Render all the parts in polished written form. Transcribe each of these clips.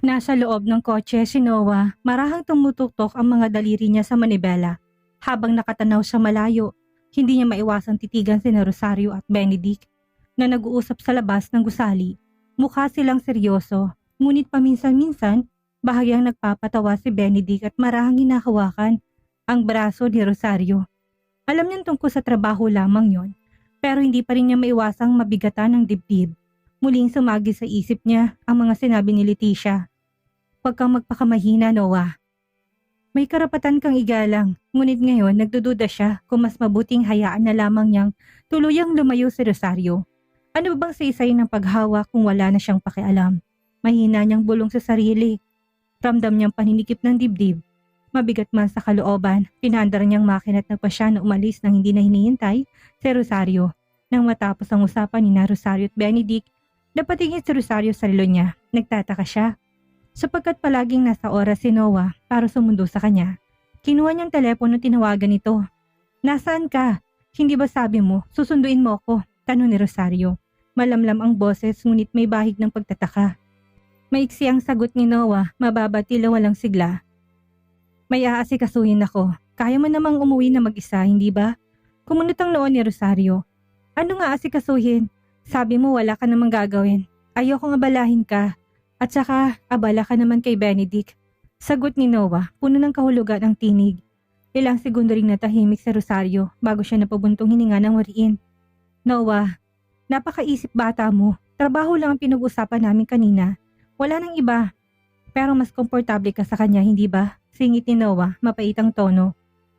Nasa loob ng kotse si Noah, marahang tumutuktok ang mga daliri niya sa manibela. Habang nakatanaw sa malayo, hindi niya maiwasang titigan sina Rosario at Benedict na nag-uusap sa labas ng gusali. Mukha silang seryoso, ngunit paminsan-minsan, bahagyang nagpapatawa si Benedict at marahang hinahawakan ang braso ni Rosario. Alam niyang tungkol sa trabaho lamang yon, pero hindi pa rin niya maiwasang mabigatan ng dibdib. Muling sumagi sa isip niya ang mga sinabi ni Leticia. Huwag kang magpakamahina, Noah. May karapatan kang igalang, ngunit ngayon nagdududa siya kung mas mabuting hayaan na lamang niyang tuluyang lumayo si Rosario. Ano bang saysay ng paghawak kung wala na siyang pakialam? Mahina niyang bulong sa sarili. Ramdam niyang paninikip ng dibdib. Mabigat man sa kalooban, pinandar niyang makina at nagpa siya na umalis nang hindi na hinihintay si Rosario. Nang matapos ang usapan ni Rosario at Benedict, napatingin si Rosario sa relo niya. Nagtataka siya. Sapagkat palaging nasa oras si Noah para sumundo sa kanya, kinuha niyang telepono at tinawagan ito. Nasaan ka? Hindi ba sabi mo, susunduin mo ako? Tanong ni Rosario. Malamlam ang boses ngunit may bahig ng pagtataka. Maiksi ang sagot ni Noah, mababa tila walang sigla. May aasikasuhin ako. Kaya mo namang umuwi na mag-isa, hindi ba? Kumunot ang noon ni Rosario. Ano nga aasikasuhin? Sabi mo wala ka namang gagawin. Ayokong abalahin ka. At saka, abala ka naman kay Benedict. Sagot ni Noah, puno ng kahulugan ang tinig. Ilang segundo ring natahimik sa Rosario bago siya napabuntong hininga ng wariin. Noah, napakaisip bata mo. Trabaho lang ang pinag-usapan namin kanina. Wala nang iba. Pero mas komportable ka sa kanya, hindi ba? Singit ni Noah, mapaitang tono.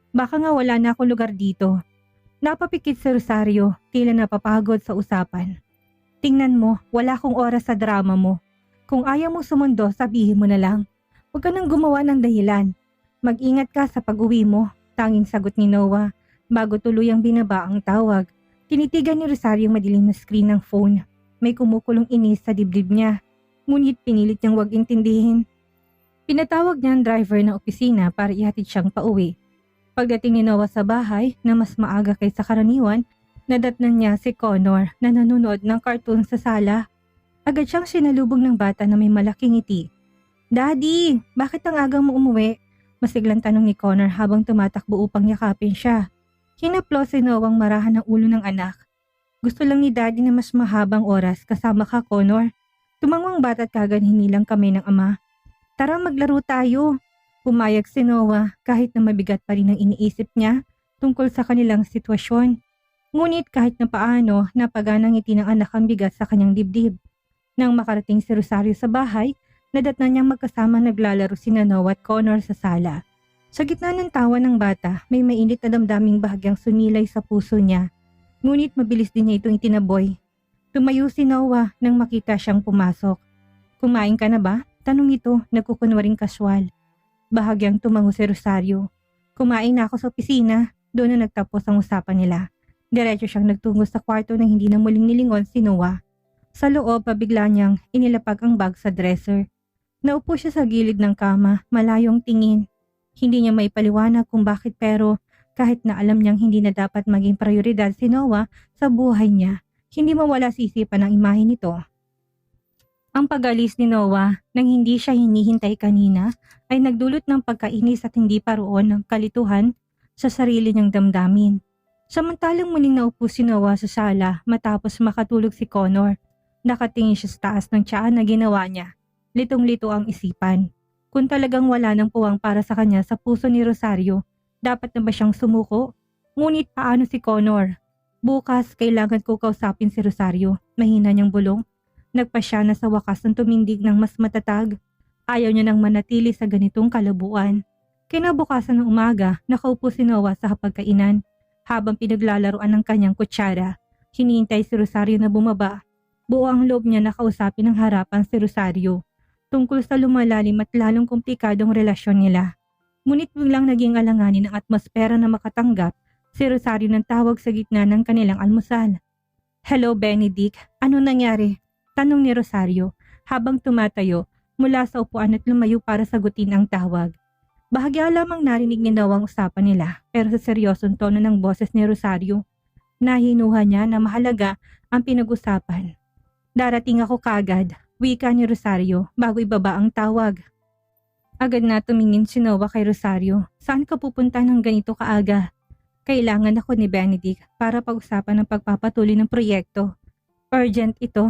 Baka nga wala na akong lugar dito. Napapikit si Rosario, tila napapagod sa usapan. Tingnan mo, wala akong oras sa drama mo. Kung ayaw mo sumundo, sabihin mo na lang. Huwag ka nang gumawa ng dahilan. Mag-ingat ka sa pag-uwi mo, tanging sagot ni Noah bago tuluyang binaba ang tawag. Tinitigan ni Rosario ang madilim na screen ng phone. May kumukulong inis sa dibdib niya, ngunit pinilit niyang huwag intindihin. Pinatawag niya ang driver ng opisina para ihatid siyang pauwi. Pagdating ni Noah sa bahay na mas maaga kaysa karaniwan, nadatnan niya si Connor na nanonood ng cartoon sa sala. Agad siyang sinalubog ng bata na may malaking ngiti. Daddy, bakit ang agang mo umuwi? Masiglang tanong ni Connor habang tumatakbo upang yakapin siya. Hinaplo si Noah ang marahan ng ulo ng anak. Gusto lang ni Daddy na mas mahabang oras kasama ka, Connor. Tumangwang bata at kagad hinilang kami ng ama. Tara maglaro tayo. Pumayag si Noah kahit na mabigat pa rin ang iniisip niya tungkol sa kanilang sitwasyon. Ngunit kahit na paano, napaganang ngiti ng anak ang bigat sa kanyang dibdib. Nang makarating si Rosario sa bahay, nadatnan niyang magkasama naglalaro sina Noah at Connor sa sala. Sa gitna ng tawa ng bata, may mainit na damdaming bahagyang sumilay sa puso niya. Ngunit mabilis din niya itong itinaboy. Tumayo si Noah nang makita siyang pumasok. Kumain ka na ba? Tanong ito, nagkukunwaring kaswal. Bahagyang tumango si Rosario. Kumain na ako sa opisina, doon na nagtapos ang usapan nila. Diretso siyang nagtungo sa kwarto nang hindi na muling nilingon si Noah. Sa loob, pabigla niyang inilapag ang bag sa dresser. Naupo siya sa gilid ng kama, malayong tingin. Hindi niya maipaliwanag kung bakit pero kahit na alam niyang hindi na dapat maging prioridad si Noah sa buhay niya, hindi mawala sa isipan ang imahe nito. Ang pag-alis ni Noah nang hindi siya hinihintay kanina ay nagdulot ng pagkainis at hindi pa roon ng kalituhan sa sarili niyang damdamin. Samantalang muling naupo si Noah sa sala matapos makatulog si Connor. Nakatingin siya sa taas ng tiyan na ginawa niya. Litong-lito ang isipan. Kung talagang wala ng puwang para sa kanya sa puso ni Rosario, dapat na ba siyang sumuko? Ngunit paano si Connor? Bukas, kailangan ko kausapin si Rosario. Mahina niyang bulong. Nagpa siya na sa wakas ng tumindig ng mas matatag. Ayaw niya nang manatili sa ganitong kalabuan. Kinabukasan ng umaga, nakaupo si Noah sa hapagkainan. Habang pinaglalaruan ng kanyang kutsara, hinihintay si Rosario na bumaba. Buo ang loob niya na kausapin ng harapan si Rosario tungkol sa lumalalim at lalong komplikadong relasyon nila. Ngunit biglang naging alanganin ang atmosfera na makatanggap si Rosario ng tawag sa gitna ng kanilang almusal. Hello Benedict, ano nangyari? Tanong ni Rosario habang tumatayo mula sa upuan at lumayo para sagutin ang tawag. Bahagya lamang narinig ni Noah ang usapan nila pero sa seryosong tono ng boses ni Rosario, nahinuha niya na mahalaga ang pinag-usapan. Darating ako kagad. Wika ni Rosario bago ibaba ang tawag. Agad na tumingin si Noah kay Rosario. Saan ka pupunta ng ganito kaaga? Kailangan ako ni Benedict para pag-usapan ng pagpapatuloy ng proyekto. Urgent ito.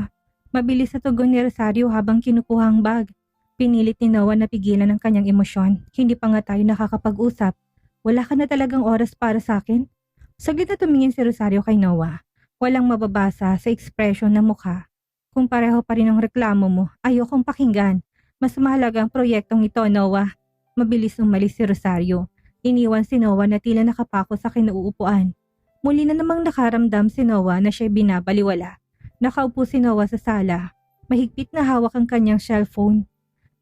Mabilis sa tugon ni Rosario habang kinukuha ang bag. Pinilit ni Noah na pigilan ang kanyang emosyon. Hindi pa nga tayo nakakapag-usap. Wala ka na talagang oras para sa akin? Saglit na tumingin si Rosario kay Noah. Walang mababasa sa ekspresyon ng mukha. Kung pareho pa rin ang reklamo mo, ayokong pakinggan. Mas mahalaga ang proyektong ito, Noah. Mabilis umalis si Rosario. Iniwan si Noah na tila nakapako sa kinauupuan. Muli na namang nakaramdam si Noah na siya'y binabaliwala. Nakaupo si Noah sa sala. Mahigpit na hawak ang kanyang cellphone.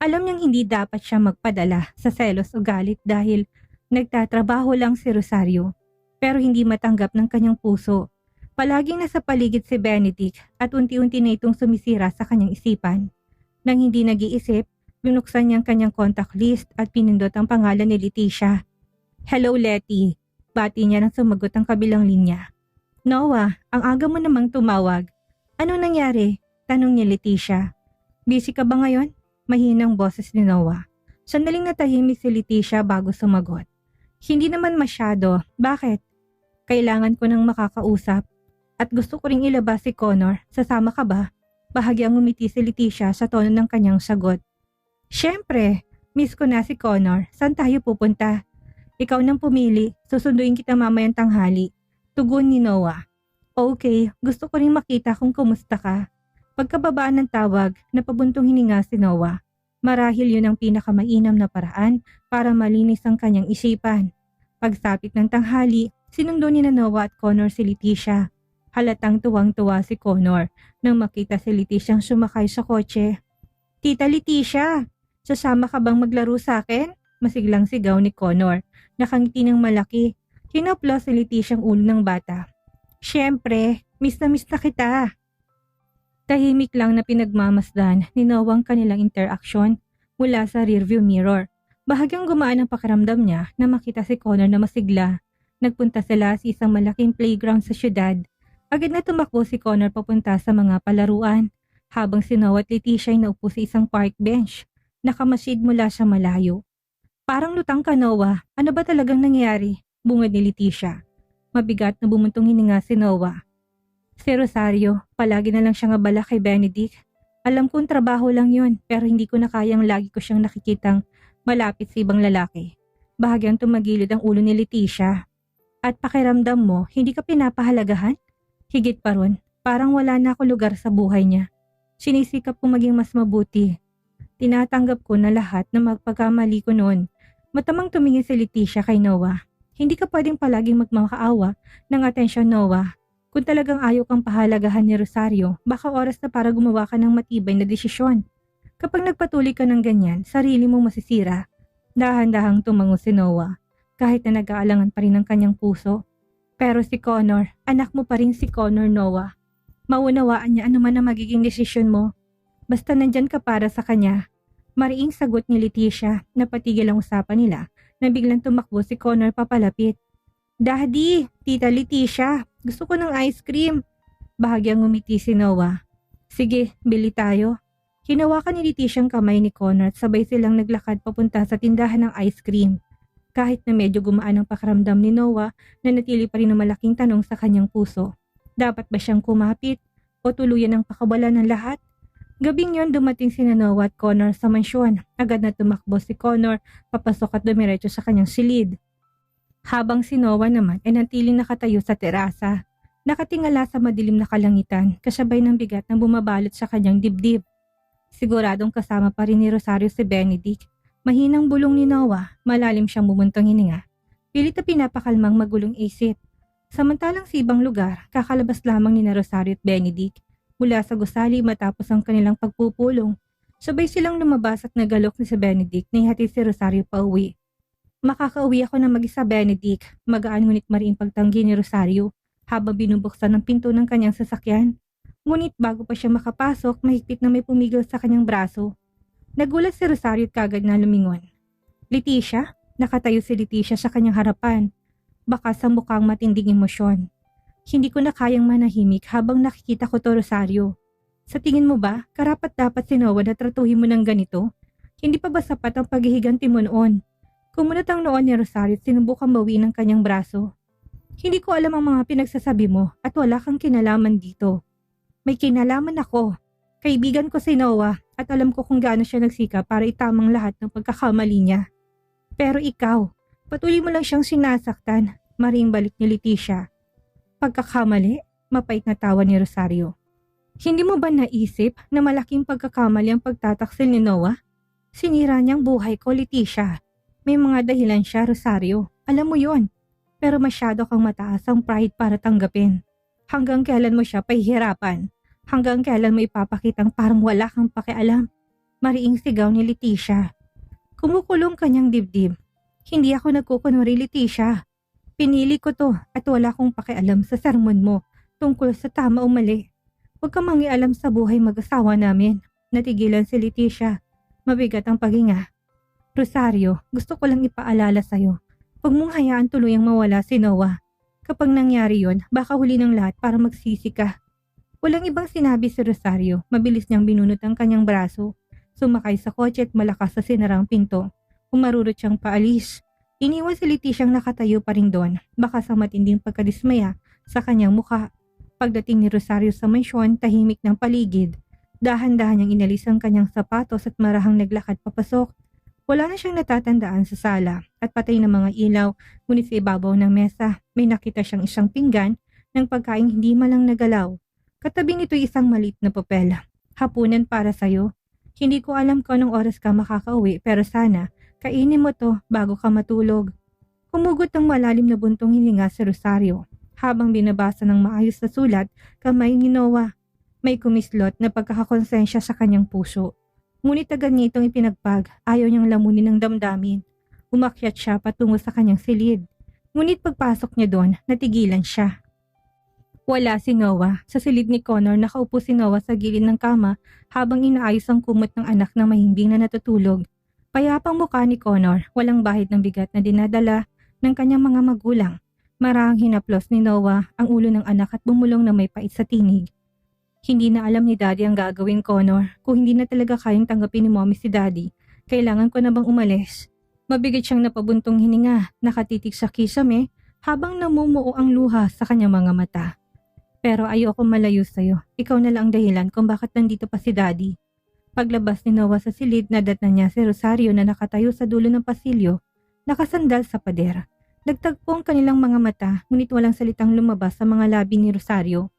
Alam niyang hindi dapat siya magpadala sa selos o galit dahil nagtatrabaho lang si Rosario. Pero hindi matanggap ng kanyang puso. Palaging nasa paligid si Benedict at unti-unti na itong sumisira sa kanyang isipan. Nang hindi nag-iisip, binuksan niya ang kanyang contact list at pinindot ang pangalan ni Leticia. Hello Letty, bati niya nang sumagot ang kabilang linya. Noah, ang aga mo namang tumawag. Anong nangyari? Tanong ni Leticia. Busy ka ba ngayon? Mahinang boses ni Noah. Sandaling natahimik si Leticia bago sumagot. Hindi naman masyado. Bakit? Kailangan ko nang makakausap. At gusto ko ring ilabas si Connor. Sasama ka ba? Bahagyang ngumiti si Leticia sa tono ng kanyang sagot. Siyempre, miss ko na si Connor. Saan tayo pupunta? Ikaw nang pumili. Susunduin kita mamayang tanghali. Tugon ni Noah. Okay, gusto ko ring makita kung kumusta ka. Pagkababaan ng tawag, napabuntong hininga si Noah. Marahil yun ang pinakamainam na paraan para malinis ang kanyang isipan. Pagsapit ng tanghali, sinundo ni na Noah at Connor si Leticia. Halatang tuwang-tuwa si Connor nang makita si Leticiang sumakay sa kotse. Tita Leticia, sasama ka bang maglaro sa akin? Masiglang sigaw ni Connor. Nakangiti ng malaki. Hinaplo si Leticiang ulo ng bata. Siyempre, miss na kita. Tahimik lang na pinagmamasdan ni Noah ang kanilang interaksyon mula sa rearview mirror. Bahagyang gumaan ang pakiramdam niya na makita si Connor na masigla. Nagpunta sila sa isang malaking playground sa syudad. Agad na tumakbo si Connor papunta sa mga palaruan, habang si Noah at Leticia ay naupo sa isang park bench. Nakamasid mula sa malayo. Parang lutang ka, Noah. Ano ba talagang nangyari? Bungad ni Leticia. Mabigat na bumuntong hininga si Noah. Si Rosario, palagi na lang siyang abala kay Benedict. Alam kong trabaho lang yun, pero hindi ko na kayang lagi ko siyang nakikitang malapit sa ibang lalaki. Bahagyang tumagilid ang ulo ni Leticia. At pakiramdam mo, hindi ka pinapahalagahan? Higit pa ron, parang wala na ako lugar sa buhay niya. Sinisikap kong maging mas mabuti. Tinatanggap ko na lahat na magpagkamali ko noon. Matamang tumingin si Leticia kay Noah. Hindi ka pwedeng palaging magmakaawa ng atensyon, Noah. Kung talagang ayaw kang pahalagahan ni Rosario, baka oras na para gumawa ka ng matibay na desisyon. Kapag nagpatuloy ka ng ganyan, sarili mo masisira. Dahan-dahang tumango si Noah, kahit na nag-aalangan pa rin ang kanyang puso. Pero si Connor, anak mo pa rin si Connor, Noah. Maunawaan niya ano man ang magiging desisyon mo. Basta nandyan ka para sa kanya. Mariing sagot ni Leticia na patigil ang usapan nila na biglang tumakbo si Connor papalapit. Daddy, Tita Leticia, gusto ko ng ice cream. Bahagyang ngumiti si Noah. Sige, bili tayo. Hinawakan ni Leticia ang kamay ni Connor at sabay silang naglakad papunta sa tindahan ng ice cream. Kahit na medyo gumaan ang pakiramdam ni Noah, nanatili pa rin ang malaking tanong sa kanyang puso. Dapat ba siyang kumapit o tuluyan ang pakawalan ng lahat? Gabing yon dumating si Noah at Connor sa mansyon. Agad na tumakbo si Connor, papasok at dumiretso sa kanyang silid. Habang si Noah naman ay nanatiling nakatayo sa terasa. Nakatingala sa madilim na kalangitan, kasabay ng bigat na bumabalot sa kanyang dibdib. Siguradong kasama pa rin ni Rosario si Benedict. Mahinang bulong ni Noah, malalim siyang bumuntong hininga. Pilit na pinapakalmang magulong isip. Samantalang sa ibang lugar, kakalabas lamang ni Rosario at Benedict mula sa gusali matapos ang kanilang pagpupulong. Sabay silang lumabas at nagalok ni si Benedict na ihatid si Rosario pa uwi. Makakauwi ako na mag-isa, Benedict. Magaan ngunit mariing pagtanggi ni Rosario habang binubuksan ang pinto ng kanyang sasakyan. Ngunit bago pa siya makapasok, mahigpit na may pumigil sa kanyang braso. Nagulat si Rosario at kagad na lumingon. Leticia? Nakatayo si Leticia sa kanyang harapan. Baka sa mukhang matinding emosyon. Hindi ko na kayang manahimik habang nakikita ko to, Rosario. Sa tingin mo ba, karapat-dapat si Noah na tratuhin mo ng ganito? Hindi pa ba sapat ang paghihiganti mo noon? Kumunot ang noon ni Rosario at sinubukang bawiin ang kanyang braso. Hindi ko alam ang mga pinagsasabi mo at wala kang kinalaman dito. May kinalaman ako. Kaibigan ko si Noah at alam ko kung gaano siya nagsika para itamang lahat ng pagkakamali niya. Pero ikaw, patuloy mo lang siyang sinasaktan, maring balik ni Leticia. Pagkakamali? Mapait na tawa ni Rosario. Hindi mo ba naisip na malaking pagkakamali ang pagtataksil ni Noah? Sinira niyang buhay ko, Leticia. May mga dahilan siya, Rosario. Alam mo yon. Pero masyado kang mataas ang pride para tanggapin. Hanggang kailan mo siya pahihirapan? Hanggang kailan mo ipapakitang parang wala kang pakialam? Mariing sigaw ni Leticia. Kumukulong kanyang dibdib. Hindi ako nagkukunwari, Leticia. Pinili ko to at wala kong pakialam sa sermon mo tungkol sa tama o mali. Huwag kang mangialam sa buhay mag-asawa namin. Natigilan si Leticia. Mabigat ang paghinga. Rosario, gusto ko lang ipaalala sa'yo. Huwag mong hayaan tuluyang mawala si Noah. Kapag nangyari yon, baka huli ng lahat para magsisi ka. Walang ibang sinabi si Rosario. Mabilis niyang binunot ang kanyang braso. Sumakay sa kotse at malakas sa sinarang pinto. Umarurot siyang paalis. Iniwan si Leticiang nakatayo pa rin doon. Baka sa matinding pagkadismaya sa kanyang mukha. Pagdating ni Rosario sa mansyon, tahimik ng paligid. Dahan-dahan niyang inalis ang kanyang sapatos at marahang naglakad papasok. Wala na siyang natatandaan sa sala at patay na mga ilaw, ngunit sa ibabaw ng mesa may nakita siyang isang pinggan ng pagkain hindi malang nagalaw. Katabi nito isang maliit na papel. Hapunan para sa'yo. Hindi ko alam kung anong oras ka makakauwi pero sana kainin mo to bago ka matulog. Humugot ang malalim na buntong hininga si Rosario. Habang binabasa ng maayos na sulat, kamay ni Noah. May kumislot na pagkakakonsensya sa kanyang puso. Ngunit agad niya itong ipinagpag, ayaw niyang lamunin ng damdamin. Umakyat siya patungo sa kanyang silid. Ngunit pagpasok niya doon, natigilan siya. Wala si Noah. Sa silid ni Connor, nakaupo si Noah sa gilid ng kama habang inaayos ang kumot ng anak na mahimbing na natutulog. Payapang mukha ni Connor, walang bahid ng bigat na dinadala ng kanyang mga magulang. Marahang hinaplos ni Noah ang ulo ng anak at bumulong na may pait sa tinig. Hindi na alam ni Daddy ang gagawin, Connor. Kung hindi na talaga kayang tanggapin ni Mommy si Daddy, kailangan ko na bang umalis? Mabigat siyang napabuntong hininga, nakatitig sa kisame habang namumuo ang luha sa kanyang mga mata. Pero ayoko malayo sa'yo. Ikaw na lang ang dahilan kung bakit nandito pa si Daddy. Paglabas ni Noah sa silid, nadatnan niya si Rosario na nakatayo sa dulo ng pasilyo, nakasandal sa pader. Nagtagpo ang kanilang mga mata, ngunit walang salitang lumabas sa mga labi ni Rosario.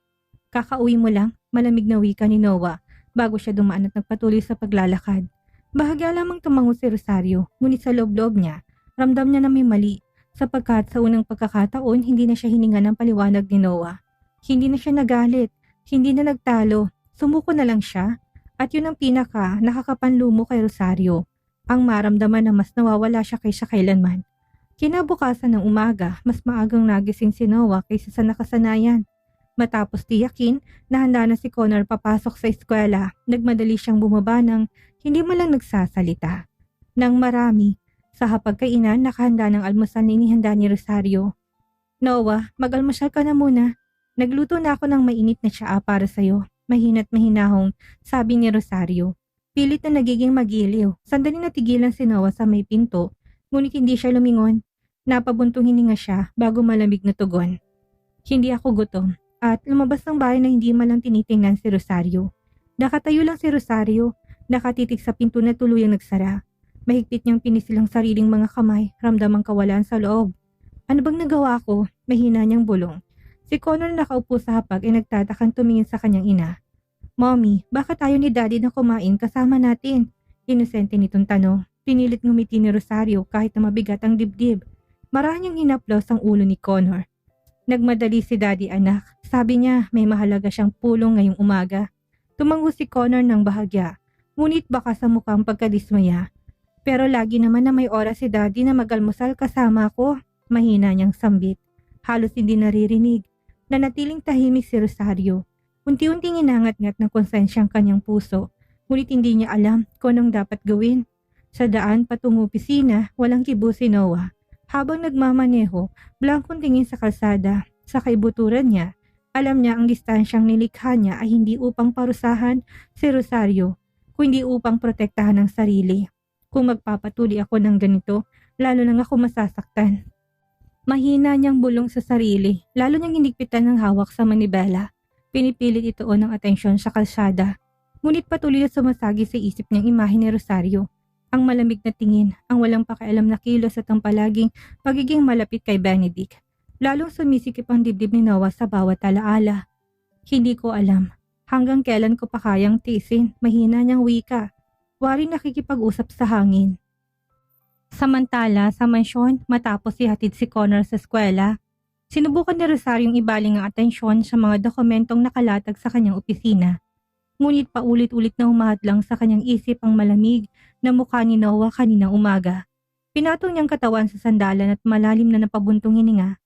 Kakauwi mo lang, malamig na wika ni Noah bago siya dumaan at nagpatuloy sa paglalakad. Bahagya lamang tumango si Rosario, ngunit sa loob-loob niya, ramdam niya na may mali sapagkat sa unang pagkakataon hindi na siya hininga ng paliwanag ni Noah. Hindi na siya nagalit, hindi na nagtalo, sumuko na lang siya at yun ang pinaka nakakapanlumo kay Rosario. Ang maramdaman na mas nawawala siya kaysa kailanman. Kinabukasan ng umaga, mas maagang nagising si Noah kaysa sa nakasanayan. Matapos tiyakin na handa na si Connor papasok sa eskwela, nagmadali siyang bumaba ng hindi man lang nagsasalita. Nang marami, sa hapagkainan nakahanda ng almusal na inihanda ni Rosario. Noah, mag-almusal ka na muna. Nagluto na ako ng mainit na tsaa para sa'yo. Mahina't mahinahong, sabi ni Rosario. Pilit na nagiging magiliw. Sandali natigilan si Noah sa may pinto, ngunit hindi siya lumingon. Napabuntong hininga siya bago malamig na tugon. Hindi ako gutom. At lumabas ng bahay na hindi man lang tinitingnan si Rosario. Nakatayo lang si Rosario, nakatitig sa pinto na tuluyang nagsara. Mahigpit niyang pinisil ang sariling mga kamay, ramdam ang kawalan sa loob. Ano bang nagawa ko? Mahina niyang bulong. Si Connor nakaupo sa hapag ay nagtatakang tumingin sa kanyang ina. Mommy, bakit ayaw ni Daddy na kumain kasama natin? Inosente nitong tanong. Pinilit ngumiti ni Rosario kahit na mabigat ang dibdib. Marahang niyang hinaplos ang ulo ni Connor. Nagmadali si Daddy, anak. Sabi niya may mahalaga siyang pulong ngayong umaga. Tumango si Connor ng bahagya, ngunit baka sa mukhang pagkadismaya. Pero lagi naman na may oras si Daddy na mag-almusal kasama ko. Mahina niyang sambit. Halos hindi naririnig. Nanatiling tahimik si Rosario. Unti-unting inangat-ngat ng konsensyang kanyang puso, ngunit hindi niya alam kung anong dapat gawin. Sa daan patungo opisina, walang kibo si Noah. Habang nagmamaneho, blankong tingin sa kalsada. Sa kaibuturan niya, Alam niya ang distansyang nilikha niya ay hindi upang parusahan si Rosario, kundi upang protektahan ang sarili. Kung magpapatuloy ako ng ganito, lalo lang ako masasaktan. Mahina niyang bulong sa sarili, lalo niyang hinigpitan ng hawak sa manibela. Pinipilit ituon ng atensyon sa kalsada. Ngunit patuloy na sumasagi sa isip niyang imahe ni Rosario. Ang malamig na tingin, ang walang pakialam na kilos at ang palaging pagiging malapit kay Benedict. Lalong sumisikip ang dibdib ni Noah sa bawat alaala. Hindi ko alam. Hanggang kailan ko pa kayang tiisin, mahina niyang wika. Wari nakikipag-usap sa hangin. Samantala, sa mansyon, matapos ihatid si Connor sa eskwela, sinubukan ni Rosario ibaling ang atensyon sa mga dokumentong nakalatag sa kanyang opisina. Ngunit paulit-ulit na humahadlang sa kanyang isip ang malamig na mukha ni Noah kaninang umaga. Pinatong niyang katawan sa sandalan at malalim na napabuntong hininga.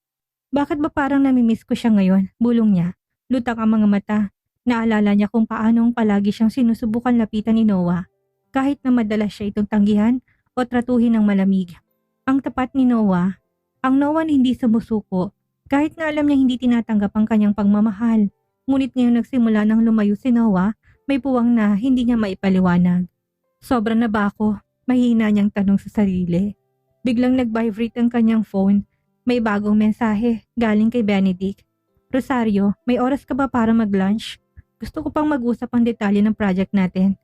Bakit ba parang namimiss ko siya ngayon? Bulong niya. Lutang ang mga mata. Naalala niya kung paanong palagi siyang sinusubukan lapitan ni Noah. Kahit na madalas siya itong tanggihan o tratuhin ng malamig. Ang tapat ni Noah. Ang Noah na hindi sumusuko. Kahit na alam niya hindi tinatanggap ang kanyang pagmamahal. Ngunit ngayon nagsimula nang lumayo si Noah, may puwang na hindi niya maipaliwanag. Sobra na ba ako? Mahina niyang tanong sa sarili. Biglang nag-vibrate ang kanyang phone. May bagong mensahe galing kay Benedict. Rosario, may oras ka ba para mag-lunch? Gusto ko pang mag-usap ang detalye ng project natin.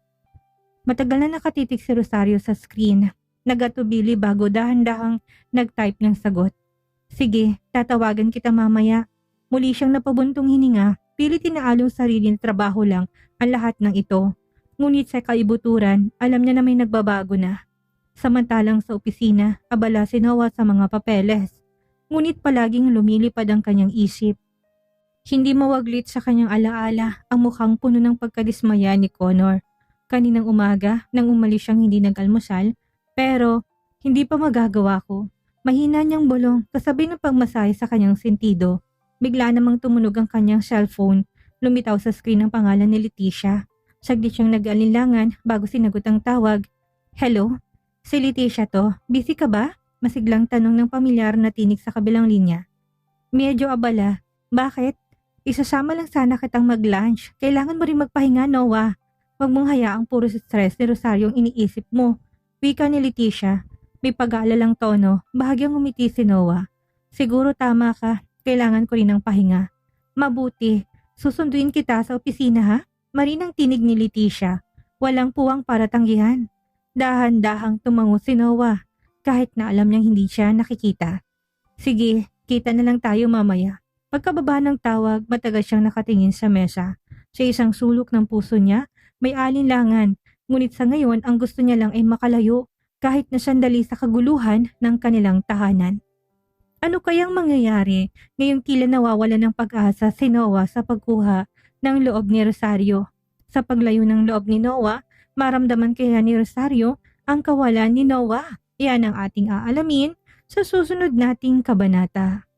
Matagal na nakatitig si Rosario sa screen. Nagatubili bago dahan-dahang nag-type ng sagot. Sige, tatawagan kita mamaya. Muli siyang napabuntong hininga. Pilit inaalong sarili na trabaho lang ang lahat ng ito. Ngunit sa kaibuturan, alam niya na may nagbabago na. Samantalang sa opisina, abala si Noah sa mga papeles. Ngunit palaging lumilipad ang kanyang isip. Hindi mawaglit sa kanyang alaala ang mukhang puno ng pagkadismaya ni Connor. Kaninang umaga, nang umalis siyang hindi nag-almusal, pero hindi pa magagawa ko. Mahina niyang bulong kasabay ng pagmasahe sa kanyang sentido. Bigla namang tumunog ang kanyang cellphone. Lumitaw sa screen ang pangalan ni Leticia. Saglit siyang nag-alinlangan bago sinagot ang tawag. Hello? Si Leticia to. Busy ka ba? Masiglang tanong ng pamilyar na tinig sa kabilang linya. Medyo abala. Bakit? Isasama lang sana kitang mag-lunch. Kailangan mo rin magpahinga, Noah. Huwag mong hayaang puro stress ni Rosario ang iniisip mo. Wika ni Leticia. May pag-aalalang tono. Bahagyang umiti si Noah. Siguro tama ka. Kailangan ko rin ng pahinga. Mabuti. Susunduin kita sa opisina ha? Marinang tinig ni Leticia. Walang puwang para tanggihan. Dahan-dahang tumango si Noah. Kahit na alam niyang hindi siya nakikita. Sige, kita na lang tayo mamaya. Pagkababa ng tawag, matagal siyang nakatingin sa mesa. Sa isang sulok ng puso niya, may alinlangan. Ngunit sa ngayon, ang gusto niya lang ay makalayo kahit na sandali sa kaguluhan ng kanilang tahanan. Ano kayang mangyayari ngayong tila nawawala ng pag-asa si Noah sa pagkuha ng loob ni Rosario? Sa paglayo ng loob ni Noah, maramdaman kaya ni Rosario ang kawalan ni Noah. Iyan ang ating aalamin sa susunod nating kabanata.